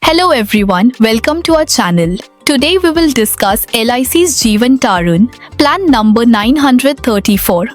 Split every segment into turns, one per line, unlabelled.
Hello everyone, welcome to our channel. Today we will discuss LIC's Jeevan Tarun, plan number 934.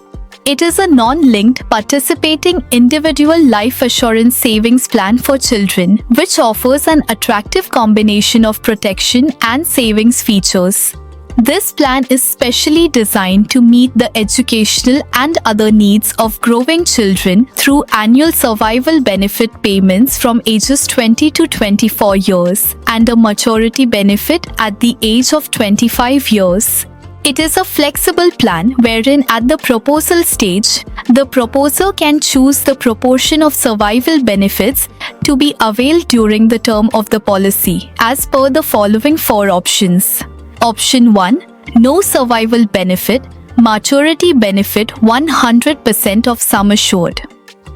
It is a non-linked participating individual life assurance savings plan for children which offers an attractive combination of protection and savings features. This plan is specially designed to meet the educational and other needs of growing children through annual survival benefit payments from ages 20 to 24 years and a maturity benefit at the age of 25 years. It is a flexible plan wherein at the proposal stage, the proposer can choose the proportion of survival benefits to be availed during the term of the policy as per the following four options. Option 1. No survival benefit, maturity benefit 100% of sum assured.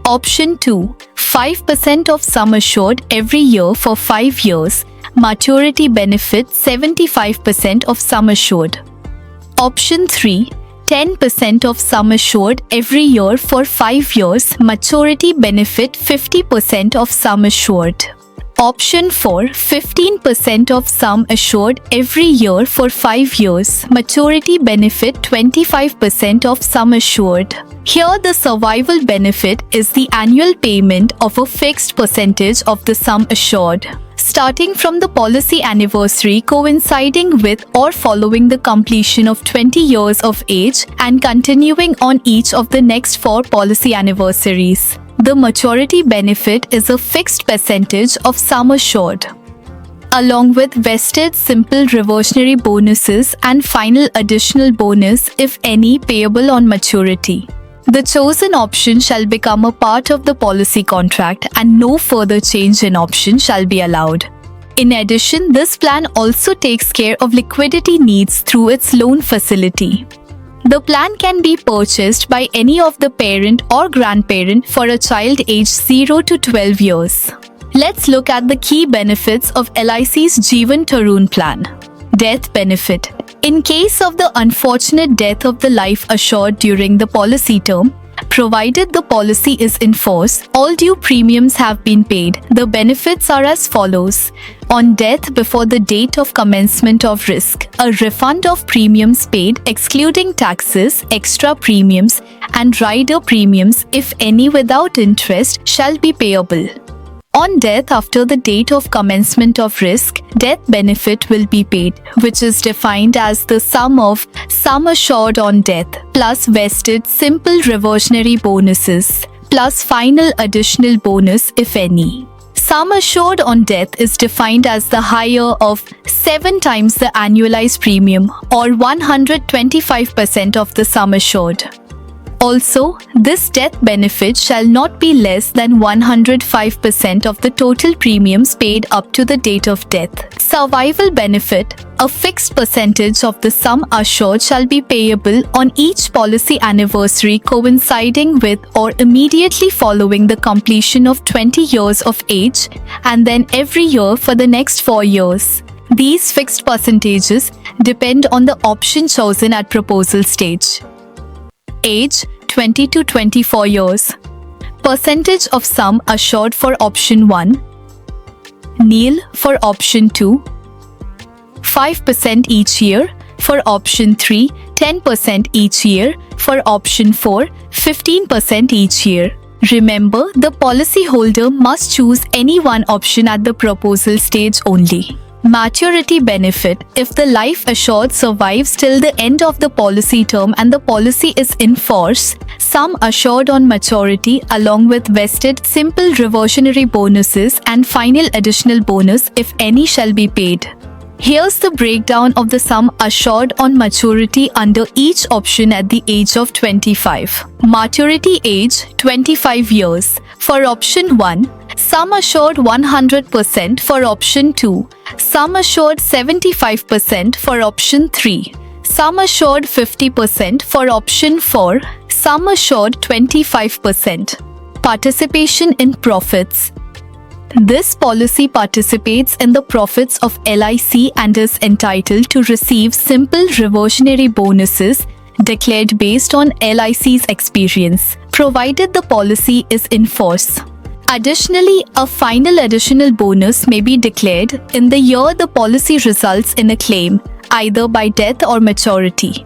Option 2. 5% of sum assured every year for 5 years, maturity benefit 75% of sum assured. Option 3. 10% of sum assured every year for 5 years, maturity benefit 50% of sum assured. Option 4. 15% of sum assured every year for 5 years, maturity benefit 25% of sum assured. Here the survival benefit is the annual payment of a fixed percentage of the sum assured, starting from the policy anniversary coinciding with or following the completion of 20 years of age and continuing on each of the next 4 policy anniversaries. The maturity benefit is a fixed percentage of sum assured, along with vested simple reversionary bonuses and final additional bonus, if any, payable on maturity. The chosen option shall become a part of the policy contract and no further change in option shall be allowed. In addition, this plan also takes care of liquidity needs through its loan facility. The plan can be purchased by any of the parent or grandparent for a child aged 0 to 12 years. Let's look at the key benefits of LIC's Jeevan Tarun plan. Death benefit. In case of the unfortunate death of the life assured during the policy term, provided the policy is in force, all due premiums have been paid. The benefits are as follows. On death before the date of commencement of risk, a refund of premiums paid excluding taxes, extra premiums, and rider premiums, if any without interest, shall be payable. On death after the date of commencement of risk, death benefit will be paid, which is defined as the sum of sum assured on death plus vested simple reversionary bonuses plus final additional bonus, if any. Sum assured on death is defined as the higher of 7 times the annualized premium or 125% of the sum assured. Also, this death benefit shall not be less than 105% of the total premiums paid up to the date of death. Survival benefit. A fixed percentage of the sum assured shall be payable on each policy anniversary coinciding with or immediately following the completion of 20 years of age and then every year for the next 4 years. These fixed percentages depend on the option chosen at proposal stage. Age 20 to 24 years. Percentage of sum assured for option 1. Nil for option 2. 5% each year for option 3. 10% each year for option 4. 15% each year. Remember, the policyholder must choose any one option at the proposal stage only. Maturity benefit. If the life assured survives till the end of the policy term and the policy is in force, sum assured on maturity along with vested simple reversionary bonuses and final additional bonus, if any, shall be paid. Here's the breakdown of the sum assured on maturity under each option at the age of 25. Maturity age 25 years. For option 1, sum assured 100% for option 2, sum assured 75% for option 3, sum assured 50% for option 4, sum assured 25%. Participation in profits. This policy participates in the profits of LIC and is entitled to receive simple reversionary bonuses declared based on LIC's experience, provided the policy is in force. Additionally, a final additional bonus may be declared in the year the policy results in a claim, either by death or maturity.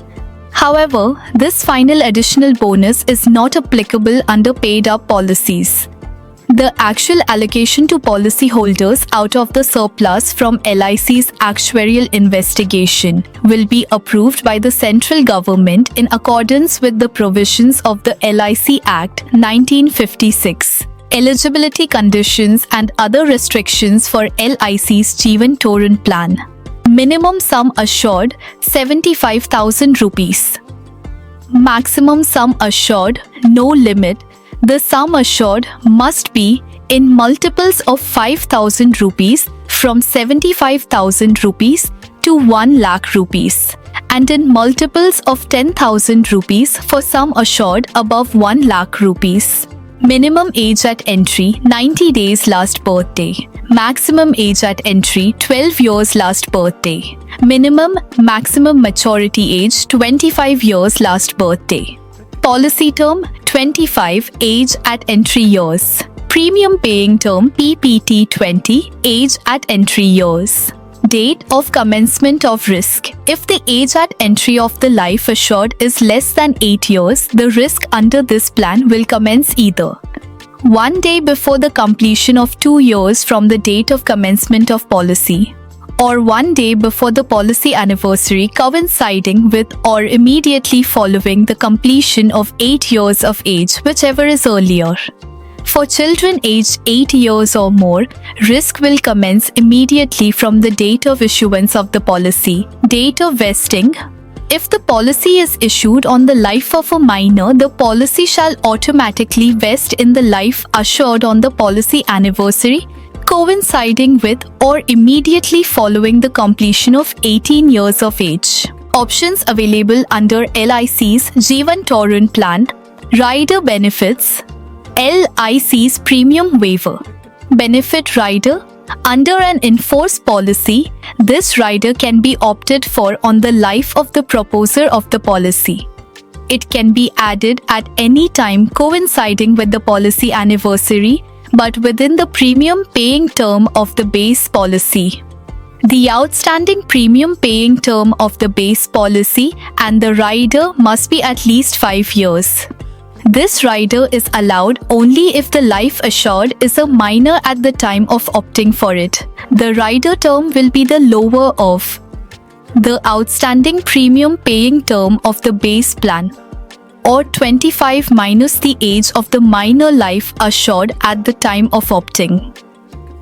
However, this final additional bonus is not applicable under paid-up policies. The actual allocation to policyholders out of the surplus from LIC's actuarial investigation will be approved by the central government in accordance with the provisions of the LIC Act 1956. Eligibility conditions and other restrictions for LIC's Jeevan Taran plan. Minimum sum assured 75,000 rupees. Maximum sum assured no limit. The sum assured must be in multiples of 5,000 rupees from 75,000 rupees to 1 lakh rupees and in multiples of 10,000 rupees for sum assured above 1 lakh rupees. Minimum age at entry 90 days last birthday. Maximum age at entry 12 years last birthday. Maximum maturity age 25 years last birthday. Policy term 25 age at entry years. Premium paying term PPT 20 age at entry years. Date of commencement of risk. If the age at entry of the life assured is less than 8 years, the risk under this plan will commence either 1 day before the completion of 2 years from the date of commencement of policy, or 1 day before the policy anniversary coinciding with or immediately following the completion of 8 years of age, whichever is earlier. For children aged 8 years or more, risk will commence immediately from the date of issuance of the policy. Date of vesting. If the policy is issued on the life of a minor, the policy shall automatically vest in the life assured on the policy anniversary coinciding with or immediately following the completion of 18 years of age. Options available under LIC's Jeevan Taran plan. Rider benefits. LIC's premium waiver. Benefit rider. Under an enforced policy, this rider can be opted for on the life of the proposer of the policy. It can be added at any time coinciding with the policy anniversary, but within the premium paying term of the base policy. The outstanding premium paying term of the base policy and the rider must be at least 5 years. This rider is allowed only if the life assured is a minor at the time of opting for it. The rider term will be the lower of the outstanding premium paying term of the base plan, or 25 minus the age of the minor life assured at the time of opting.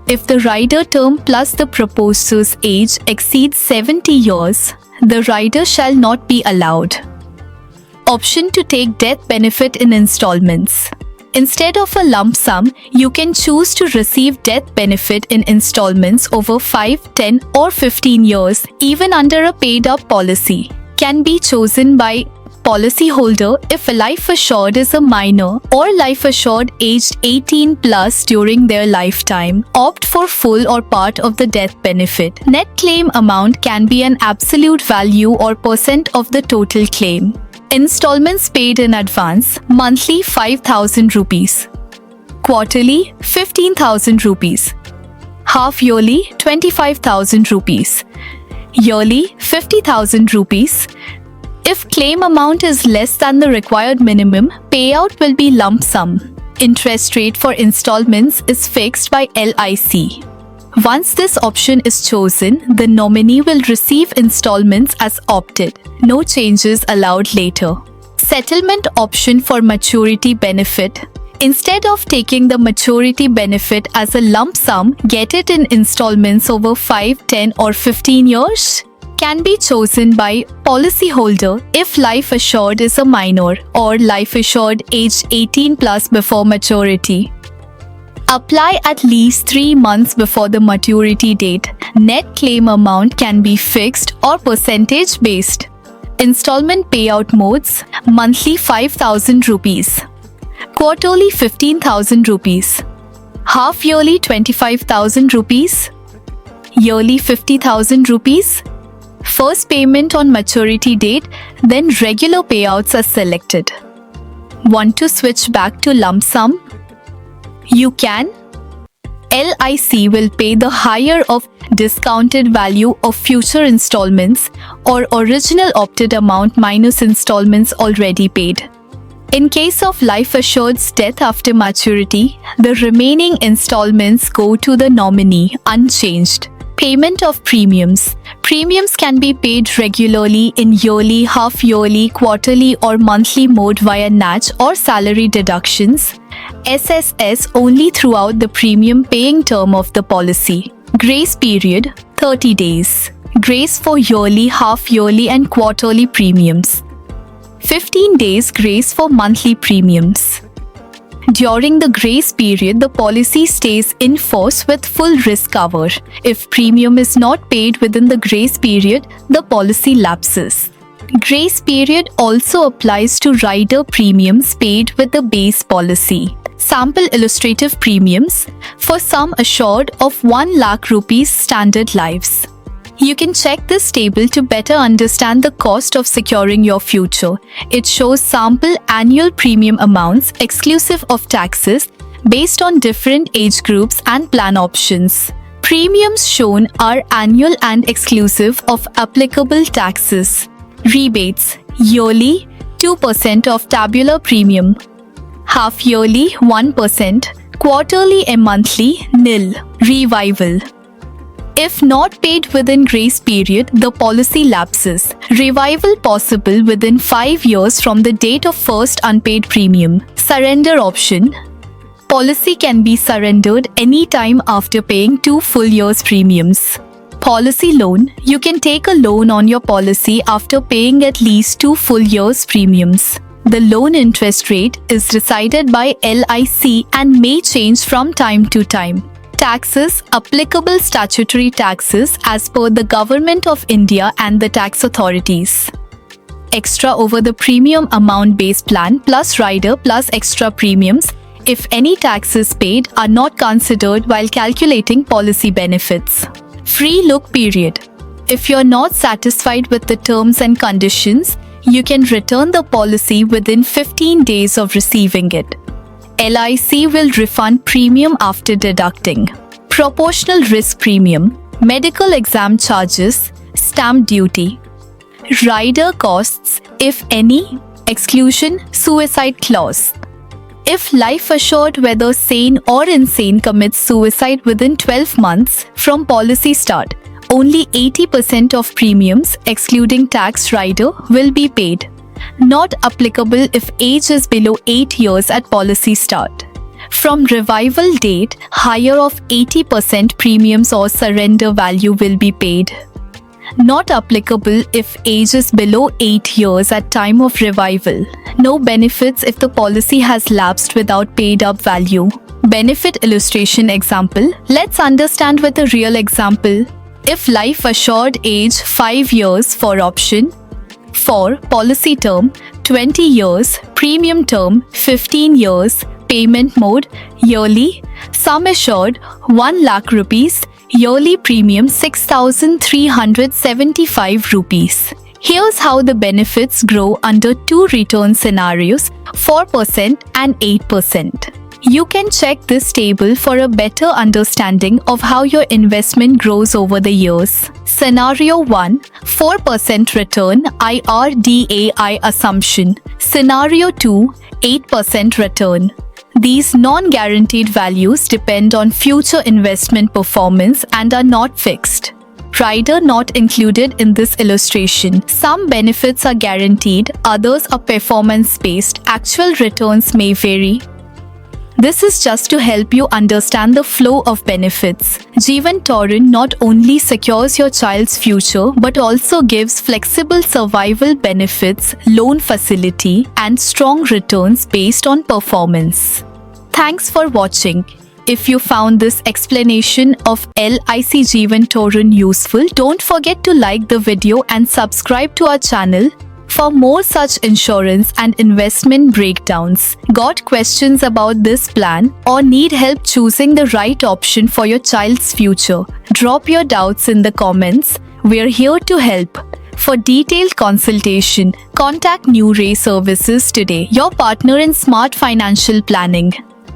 If the rider term plus the proposer's age exceeds 70 years, the rider shall not be allowed. Option to take death benefit in installments. Instead of a lump sum, you can choose to receive death benefit in installments over 5, 10 or 15 years, even under a paid-up policy. Can be chosen by policyholder if a life assured is a minor or life assured aged 18 plus during their lifetime. Opt for full or part of the death benefit. Net claim amount can be an absolute value or percent of the total claim. Installments paid in advance. Monthly 5,000 rupees. Quarterly 15,000 rupees. Half yearly 25,000 rupees. Yearly 50,000 rupees. If claim amount is less than the required minimum, payout will be lump sum. Interest rate for installments is fixed by LIC. Once this option is chosen, the nominee will receive installments as opted. No changes allowed later. Settlement option for maturity benefit. Instead of taking the maturity benefit as a lump sum, get it in installments over 5, 10 or 15 years. Can be chosen by policyholder if life assured is a minor or life assured aged 18 plus before maturity. Apply at least 3 months before the maturity date. Net claim amount can be fixed or percentage based. Installment payout modes. Monthly 5,000 rupees. Quarterly 15,000 rupees. Half yearly 25,000 rupees. Yearly 50,000 rupees. First payment on maturity date, then regular payouts are selected. Want to switch back to lump sum? You can. LIC will pay the higher of discounted value of future installments or original opted amount minus installments already paid. In case of life assured's death after maturity, the remaining installments go to the nominee unchanged. Payment of premiums. Premiums can be paid regularly in yearly, half-yearly, quarterly or monthly mode via NACH or salary deductions. SSS only throughout the premium paying term of the policy. Grace period 30 days. Grace for yearly, half-yearly and quarterly premiums. 15 days grace for monthly premiums. During the grace period, the policy stays in force with full risk cover. If premium is not paid within the grace period, the policy lapses. Grace period also applies to rider premiums paid with the base policy. Sample illustrative premiums for sum assured of 1 lakh rupees standard lives. You can check this table to better understand the cost of securing your future. It shows sample annual premium amounts exclusive of taxes based on different age groups and plan options. Premiums shown are annual and exclusive of applicable taxes. Rebates: yearly 2% of tabular premium, half yearly 1%, quarterly and monthly nil. Revival: if not paid within grace period, the policy lapses. Revival possible within 5 years from the date of first unpaid premium. Surrender option: policy can be surrendered any time after paying 2 full years premiums. Policy loan: you can take a loan on your policy after paying at least 2 full years premiums. The loan interest rate is decided by LIC and may change from time to time. Taxes: applicable statutory taxes as per the Government of India and the tax authorities. Extra over the premium amount base plan plus rider plus extra premiums, if any taxes paid, are not considered while calculating policy benefits. Free look period: if you're not satisfied with the terms and conditions, you can return the policy within 15 days of receiving it. LIC will refund premium after deducting proportional risk premium, medical exam charges, stamp duty, rider costs, if any, exclusion, suicide clause. If life assured, whether sane or insane, commits suicide within 12 months from policy start, only 80% of premiums, excluding tax rider, will be paid. Not applicable if age is below 8 years at policy start. From revival date, higher of 80% premiums or surrender value will be paid. Not applicable if age is below 8 years at time of revival. No benefits if the policy has lapsed without paid up value. Benefit illustration example. Let's understand with a real example. If life assured age 5 years for option, for policy term 20 years, premium term 15 years, payment mode yearly, sum assured 1 lakh rupees, yearly premium 6,375 rupees. Here's how the benefits grow under 2 return scenarios, 4% and 8%. You can check this table for a better understanding of how your investment grows over the years. Scenario 1, 4% return IRDAI assumption. Scenario 2, 8% return. These non-guaranteed values depend on future investment performance and are not fixed. Rider not included in this illustration. Some benefits are guaranteed, others are performance-based. Actual returns may vary. This is just to help you understand the flow of benefits. Jeevan Tarun not only secures your child's future but also gives flexible survival benefits, loan facility, and strong returns based on performance. Thanks for watching. If you found this explanation of LIC Jeevan Tarun useful, don't forget to like the video and subscribe to our channel for more such insurance and investment breakdowns. Got questions about this plan or need help choosing the right option for your child's future? Drop your doubts in the comments. We're here to help. For detailed consultation, contact New Ray Services today, your partner in smart financial planning.